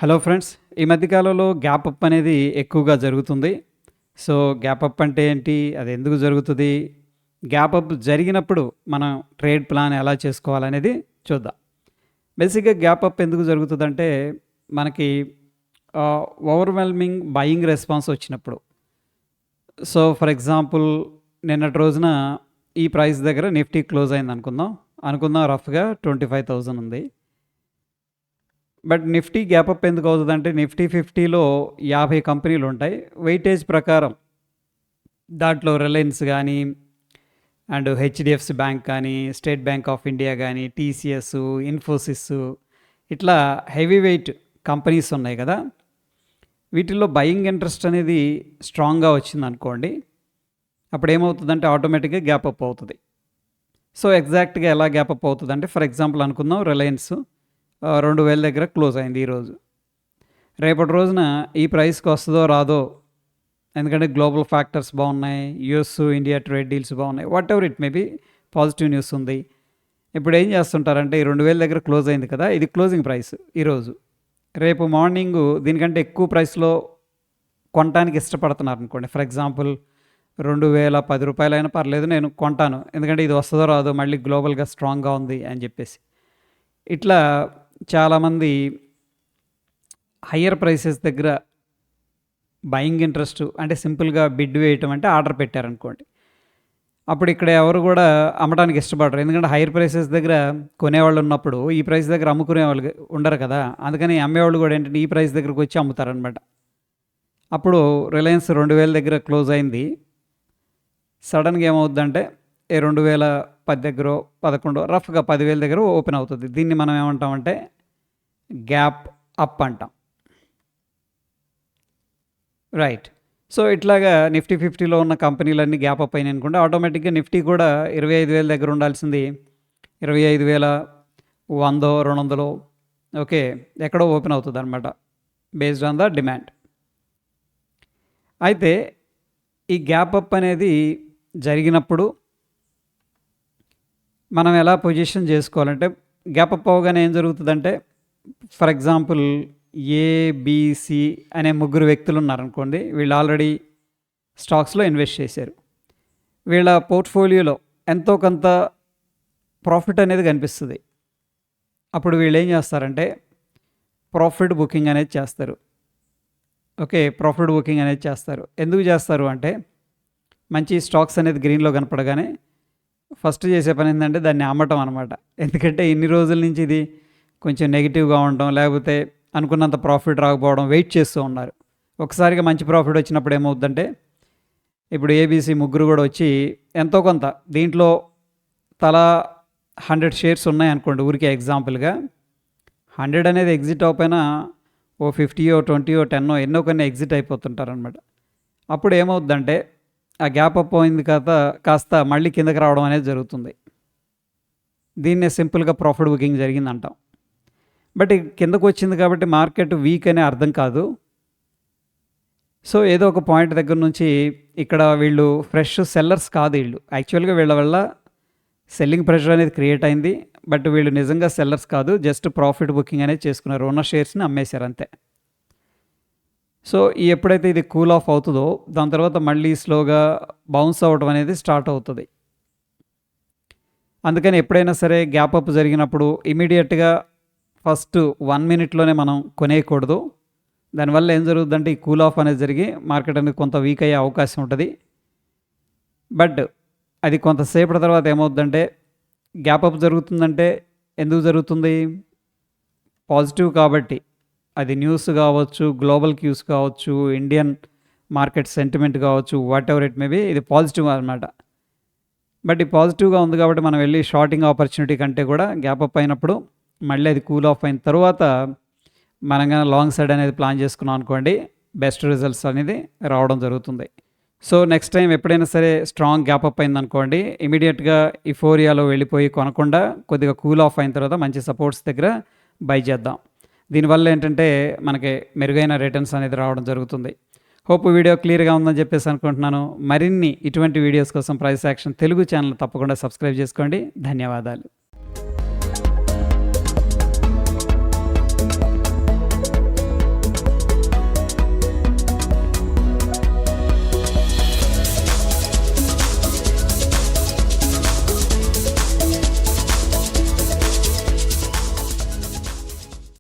Hello friends. ఈ మధ్య కాలంలో గ్యాప్ అప్ అనేది ఎక్కువగా జరుగుతుంది. సో, గ్యాప్ అప్ అంటే ఏంటి? అది ఎందుకు జరుగుతది? గ్యాప్ అప్ జరిగినప్పుడు మనం ట్రేడ్ ప్లాన్ ఎలా చేసుకోవాలనేది చూద్దాం. బేసిక్‌గా గ్యాప్ అప్ ఎందుకు జరుగుతదంటే మనకి ఆహ్, ఓవర్‌వెల్మింగ్ బయింగ్ రెస్పాన్స్ వచ్చినప్పుడు. సో, ఫర్ ఎగ్జాంపుల్ నిన్నటి రోజున ఈ ప్రైస్ దగ్గర నిఫ్టీ క్లోజ్ అయిందనుకుందాం. అనుకుందాం రఫ్‌గా 25,000 ఉంది. బట్ నిఫ్టీ గ్యాప్ అప్ ఎందుకు అవుతదంటే నిఫ్టీ 50లో 50 కంపెనీలుంటాయి. వెయిటేజ్ ప్రకారం దాంట్లో రిలయన్స్ గానీ, అండ్ హెచ్‌డిఎఫ్‌సి బ్యాంక్ కానీ, స్టేట్ బ్యాంక్ ఆఫ్ ఇండియా గానీ, టీసీఎస్, ఇన్ఫోసిస్ ఇట్లా హెవీ వెయిట్ కంపెనీస్ ఉన్నాయి కదా! వీటిల్లో బయింగ్ ఇంట్రెస్ట్ అనేది స్ట్రాంగ్‌గా వచ్చిందనుకోండి. అప్పుడేమవుతదంటే ఆటోమేటిక్‌గా గ్యాప్ అప్ అవుతది. సో, ఎగ్జాక్ట్‌గా ఎలా గ్యాప్ అప్ అవుతదంటే ఫర్ ఎగ్జాంపుల్ అనుకుందాం రిలయన్స్ 2000 దగ్గర క్లోజ్ అయింది ఈరోజు. రేపటి రోజున ఈ ప్రైస్‌కి వస్తదో రాదో, ఎందుకంటే గ్లోబల్ ఫ్యాక్టర్స్ బాగున్నాయి. యూఎస్, ఇండియా ట్రేడ్ డీల్స్ బాగున్నాయి. Whatever it may be positive news ఉంది. ఇప్పుడు ఏం చేస్తుంటారంటే ఈ 2000 దగ్గర క్లోజ్ అయింది కదా! ఇది క్లోజింగ్ ప్రైస్ ఈరోజు. రేపు మార్నింగు దీనికంటే ఎక్కువ ప్రైస్‌లో కొనటానికి ఇష్టపడుతున్నారనుకోండి. ఫర్ ఎగ్జాంపుల్ రూ. 2010 అయినా పర్లేదు నేను కొంటాను. ఎందుకంటే ఇది వస్తదో రాదో మళ్ళీ గ్లోబల్‌గా స్ట్రాంగ్‌గా ఉంది అని చెప్పేసి. ఇట్లా చాలామంది హయ్యర్ ప్రైసెస్ దగ్గర బయింగ్ ఇంట్రెస్ట్ అంటే సింపుల్‌గా బిడ్ వేయటం అంటే ఆర్డర్ పెట్టారనుకోండి. అప్పుడు ఇక్కడ ఎవరు కూడా అమ్మటానికి ఇష్టపడరు. ఎందుకంటే హైయర్ ప్రైసెస్ దగ్గర కొనేవాళ్ళు ఉన్నప్పుడు ఈ ప్రైస్ దగ్గర అమ్ముకునేవాళ్ళు ఉండరు కదా! అందుకని అమ్మేవాళ్ళు కూడా ఏంటంటే ఈ ప్రైస్ దగ్గరకు వచ్చి అమ్ముతారనమాట. అప్పుడు రిలయన్స్ 2000 దగ్గర క్లోజ్ అయింది. సడెన్‌గా ఏమవుద్దంటే 2010 దగ్గరో, 11 రఫ్‌గా 10,000 దగ్గర ఓపెన్ అవుతది. దీన్ని మనం ఏమంటామంటే గ్యాప్ అప్ అంటాం. రైట్. సో, ఇట్లాగా నిఫ్టీ 50లో ఉన్న కంపెనీలన్నీ గ్యాప్ అప్ అయినాయి అనుకోండి. ఆటోమేటిక్‌గా నిఫ్టీ కూడా 25,000 దగ్గర ఉండాల్సింది 25,100, 200 ఓకే. ఎక్కడో ఓపెన్ అవుతదనమాట. Based on the demand. అయితే ఈ గ్యాప్ అప్ అనేది జరిగినప్పుడు మనం ఎలా పొజిషన్ చేసుకోవాలంటే గ్యాప్ అప్ అవ్వగానే ఏం జరుగుతదంటే for example A, B, C అనే ముగ్గురు వ్యక్తులు ఉన్నారనుకోండి. వీళ్ళు ఆల్రెడీ స్టాక్స్‌లో ఇన్వెస్ట్ చేశారు. వీళ్ళ పోర్ట్‌ఫోలియోలో ఎంతో కొంత ప్రాఫిట్ అనేది కనిపిస్తది. అప్పుడు వీళ్ళేం చేస్తారంటే ప్రాఫిట్ బుకింగ్ అనేది చేస్తారు. ఓకే. ప్రాఫిట్ బుకింగ్ అనేది చేస్తారు. ఎందుకు చేస్తారు అంటే మంచి స్టాక్స్ అనేది గ్రీన్‌లో కనపడగానే ఫస్ట్ చేసే పని ఏందంటే దాన్ని అమ్మటం అనమాట. ఎందుకంటే ఇన్ని రోజుల నుంచి ఇది కొంచెం నెగెటివ్‌గా ఉండడం, లేకపోతే అనుకున్నంత ప్రాఫిట్ రాకపోవడం వెయిట్ చేస్తూ ఉన్నారు. ఒకసారిగా మంచి ప్రాఫిట్ వచ్చినప్పుడు ఏమవుద్దంటే ఇప్పుడు ఏబీసీ ముగ్గురు కూడా వచ్చి ఎంతో కొంత దీంట్లో తలా 100 షేర్స్ ఉన్నాయనుకోండి ఊరికే ఎగ్జాంపుల్‌గా. 100 అనేది ఎగ్జిట్ అవ్వకపోయినా ఓ 50, 20, 10 ఎన్నో కొన్ని ఎగ్జిట్ అయిపోతుంటారనమాట. అప్పుడు ఏమవుద్దంటే ఆ గ్యాప్ అప్ అయింది కాస్త మళ్ళీ కిందకి రావడం అనేది జరుగుతుంది. దీన్నే సింపుల్‌గా ప్రాఫిట్ బుకింగ్ జరిగిందంటాం. బట్ కిందకు వచ్చింది కాబట్టి మార్కెట్ వీక్ అనే అర్థం కాదు. సో, ఏదో ఒక పాయింట్ దగ్గర నుంచి ఇక్కడ వీళ్ళు ఫ్రెష్ సెల్లర్స్ కాదు ఈళ్ళు. యాక్చువల్‌గా వీళ్ళ వల్ల సెల్లింగ్ ప్రెషర్ అనేది క్రియేట్ అయింది. బట్ వీళ్ళు నిజంగా సెల్లర్స్ కాదు. జస్ట్ ప్రాఫిట్ బుకింగ్ అనేది చేసుకున్నారు. ఉన్న షేర్స్‌ని అమ్మేశారు అంతే. సో, ఎప్పుడైతే ఇది కూల్ ఆఫ్ అవుతదో దాని తర్వాత మళ్ళీ స్లోగా బౌన్స్ అవ్వడం అనేది స్టార్ట్ అవుతది. అందుకని ఎప్పుడైనా సరే గ్యాప్ అప్ జరిగినప్పుడు ఇమ్మీడియేట్‌గా ఫస్ట్ 1 మినిట్‌లోనే మనం కొనేయకూడదు. దానివల్ల ఏం జరుగుద్దంటే ఈ కూల్ ఆఫ్ అనేది జరిగి మార్కెట్ అనేది కొంత వీక్ అయ్యే అవకాశం ఉంటది. బట్ అది కొంతసేపటి తర్వాత ఏమవుద్దంటే గ్యాప్ అప్ జరుగుతుందంటే ఎందుకు జరుగుతుంది? పాజిటివ్ కాబట్టి. అది న్యూస్ కావచ్చు, గ్లోబల్ క్యూస్ కావచ్చు, ఇండియన్ మార్కెట్ సెంటిమెంట్ కావచ్చు, వాటెవర్ ఇట్ మే బీ ఇది పాజిటివ్ అనమాట. బట్ ఈ పాజిటివ్‌గా ఉంది కాబట్టి మనం వెళ్ళి షార్టింగ్ ఆపర్చునిటీ కంటే కూడా గ్యాప్ అప్ అయినప్పుడు మళ్ళీ అది కూల్ ఆఫ్ అయిన తర్వాత మనం గాని లాంగ్ సైడ్ అనేది ప్లాన్ చేసుకున్నాం అనుకోండి బెస్ట్ రిజల్ట్స్ అనేది రావడం జరుగుతుంది. సో, నెక్స్ట్ టైం ఎప్పుడైనా సరే స్ట్రాంగ్ గ్యాప్ అప్ అయిందనుకోండి ఇమ్మీడియేట్‌గా యుఫోరియాలో వెళ్ళిపోయి కొనకుండా కొద్దిగా కూల్ ఆఫ్ అయిన తర్వాత మంచి సపోర్ట్స్ దగ్గర బై చేద్దాం. దీనివల్ల ఏంటంటే మనకి మెరుగైన రిటర్న్స్ అనేది రావడం జరుగుతుంది. హోప్ వీడియో క్లియర్‌గా ఉందని చెప్పేసి అనుకుంటున్నాను. మరిన్ని ఇటువంటి వీడియోస్ కోసం ప్రైస్ యాక్షన్ తెలుగు ఛానల్ తప్పకుండా సబ్స్క్రైబ్ చేసుకోండి. ధన్యవాదాలు.